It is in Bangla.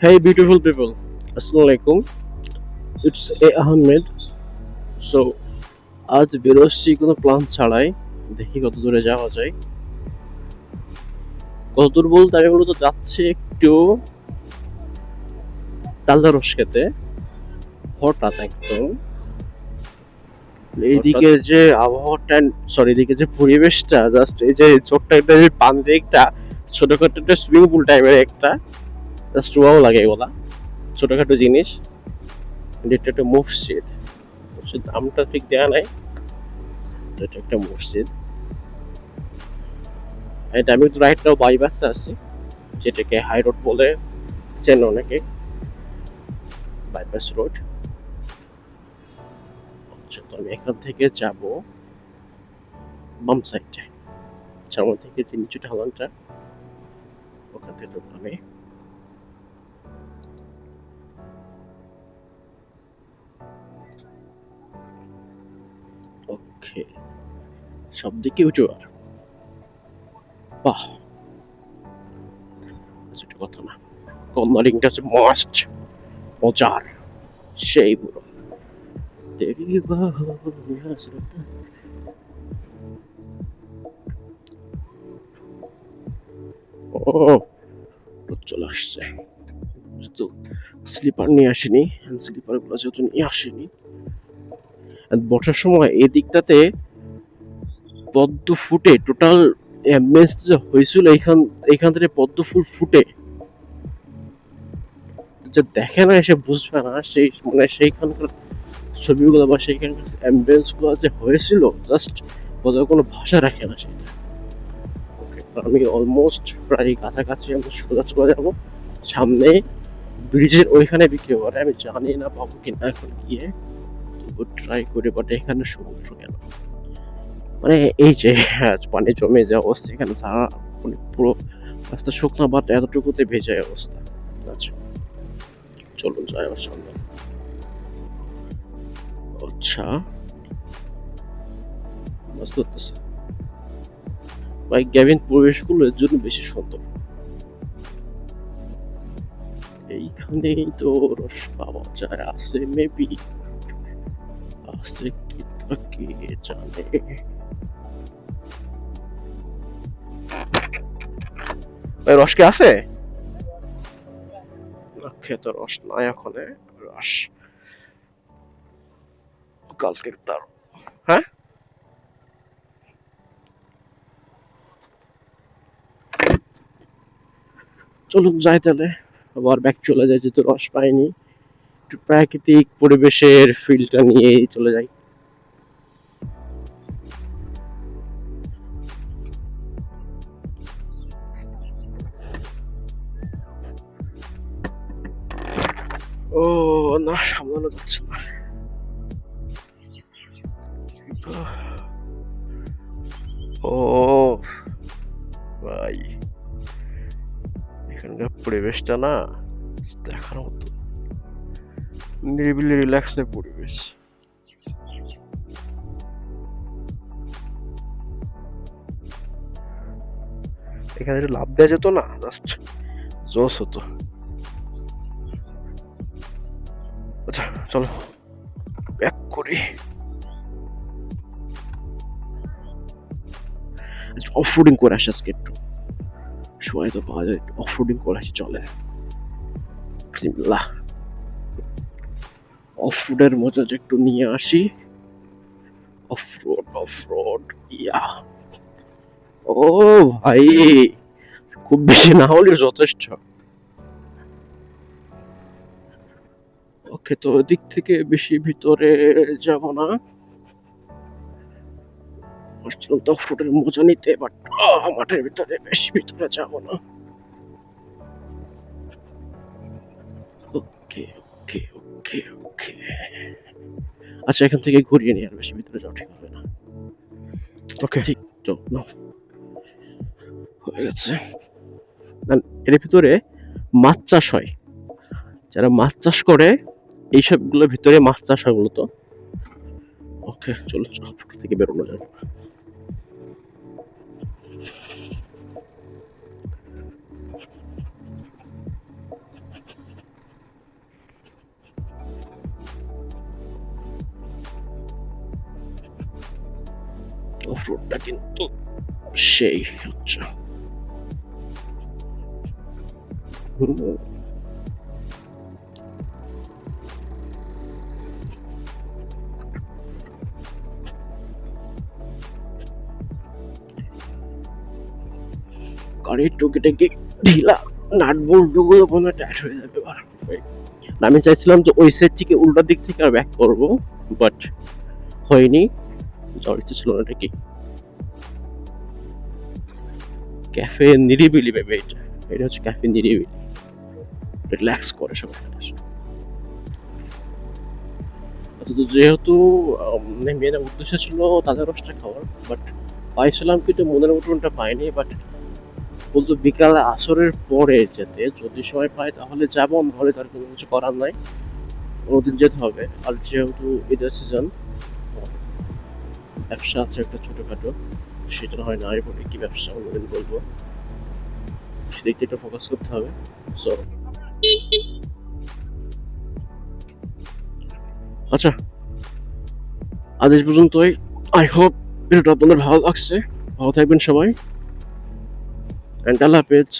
Hey, beautiful people. Assalamualaikum. It's A Ahmed. So, আজ বেরোচ্ছি কোনো প্ল্যান ছাড়াই। দেখি কত দূরে যাওয়া যায়। কত দূর বলতে আমি মূলত যাচ্ছি একটু তালদা রস খেতে। হঠাৎ একদম। এইদিকে যে আবহাওয়াটা এদিকে যে পরিবেশটা জাস্ট এই যে ছোট্ট একটা যে পান দিকটা ছোটখাটো একটা সুইমিং পুল টাইপের একটা জাস্ট ওয়াও লাগে এগুলা ছোটখাটো জিনিস। এটা একটা মসজিদ। মসজিদ নামটা ঠিক দেয়া নাই। এটা একটা মসজিদ। এটা আমি তো রাইট নাও বাইপাসে আছি, যেটাকে হাই রোড বলে চেন অনেকে, বাইপাস রোড। আচ্ছা, তো আমি এখান থেকে যাব বাম সাইডে, সামনে থেকে যে নিচু ঢালানটা ওখান থেকে ঢুকবো আমি। ওকে, সব দিকে উঁচু আর বাহ, সেটা কথা না। কর্নারিংটা হচ্ছে মাস্ট মজার, সেই পুরো তেরি বাহু হাসরত। ও, চলে আসছে। যেহেতু স্লিপার নিয়ে আসেনি, স্লিপার গুলো যেহেতু নিয়ে আসেনি, বর্ষার সময় এই দিকটাতে পদ্ম ফুটে টোটাল এমএস যে হয়েছিল এখান এখান থেকে পদ্ম ফুল ফুটে, যে দেখে না এসে বুঝবে না সেই মানে সেইখানকার ছবিগুলো বা সেইখানকার অ্যাম্বিয়েন্স গুলো যে হয়েছিল, জাস্ট বোঝার কোনো ভাষা রাখে না সেটা। ওকে, তো আমি অলমোস্ট প্রায় কাছাকাছি আমরা সোজা চলে যাবো সামনে ব্রিজের ওইখানে বিক্রি করে। আমি জানি না পাবো কিনা এখন গিয়ে, তবু ট্রাই করে। বাট এখানে সমুদ্র কেন, মানে এই যে পানি জমে যে অবস্থা এখানে সারা, মানে পুরো রাস্তা শুকনো, বাট এতটুকুতে ভেজা অবস্থা। আচ্ছা, চলুন যাই আমার সামনে। আচ্ছা, মাছ ধরতেছে ভাই। গ্যাবিন পরিবেশগুলো এর জন্য বেশি সুন্দর। এইখানেই তো রস পাওয়া যায়, আছে মেবি, আছে কি তা কে জানে। ভাই রস কি আছে? ওকে, তো রস নাই ওখানে। রস কালকে তার, হ্যাঁ চলুন যাই তাহলে। আবার ব্যাক চলে যায়, যেহেতু রস পাইনি, একটু প্রাকৃতিক পরিবেশের ফিলটা নিয়েই চলে যাই। ও না, সামলানো যাচ্ছে না। ও ভাই, এখানকার পরিবেশটা না দেখার মতো, নিরিবিলি রিল্যাক্সের পরিবেশ। এখানে একটু লাভ দেওয়া যেত না, জাস্ট জোস হতো। আচ্ছা চলো ব্যাক করি। অফ রোডিং করে আসি আজকে একটু, সময় তো পাওয়া যায়, অফ রোডিং করে আসি চলে। বিসমিল্লাহ, অফ রোডের মজা যে একটু নিয়ে আসি। অফ রোড, অফ রোড, ইয়া। ও ভাই, খুব বেশি না হলেও যথেষ্ট। ওকে, তো ওদিক থেকে বেশি ভিতরে যাব না, আসছিলাম তো অফ রোডের মজা নিতে, বাট মাঠের ভিতরে বেশি ভিতরে যাব না। ওকে ওকে ওকে ওকে, আচ্ছা এখান থেকে ঘুরিয়ে নিয়ে আর বেশি ভিতরে যাওয়া ঠিক হবে না। ওকে ঠিক, তো নাও, হয়ে গেছে। এর ভিতরে মাছ চাষ হয়, যারা মাছ চাষ করে এইসবগুলোর ভিতরে মাছ চাষ হয় মূলত। ওকে চলো থেকে বেরোনো যায়। অফরোডটা কিন্তু সেই হচ্ছে। গাড়ির টুকিটাকি ঢিলা, নাট বল্টু গুলো মনে টাইট হয়ে যাবে। আমি চাইছিলাম যে ওই সাইড থেকে উল্টা দিক থেকে আর ব্যাক করবো, বাট হয়নি। যাওয়ার ইচ্ছে ছিল না। এটা কি ক্যাফে নিরিবিলি ভেবে? এটা হচ্ছে ক্যাফে নিরিবিলি, রিল্যাক্স করে সবাই এখানে এসে। তো যেহেতু মেয়ের উদ্দেশ্য ছিল তাদের রসটা খাওয়ার, বাট পাইছিলাম কিন্তু মনের মতনটা পাইনি। বাট বলতো বিকালে আসরের পরে যেতে, যদি সময় পাই তাহলে যাবো, নাহলে তার কোনো কিছু করার নাই, কোনোদিন যেতে হবে। আর যেহেতু ঈদের সিজন, ব্যবসা আছে একটা ছোটখাটো, সেটা হয় না বলে কি ব্যবসা অন্যদিন বলবো, সেদিক থেকে ফোকাস করতে হবে। সো আচ্ছা, আজ এই পর্যন্তই। আই হোপ ভিডিওটা আপনাদের ভালো লাগছে। ভালো থাকবেন সবাই, অ্যান্ড আল্লাহ হাফেজ।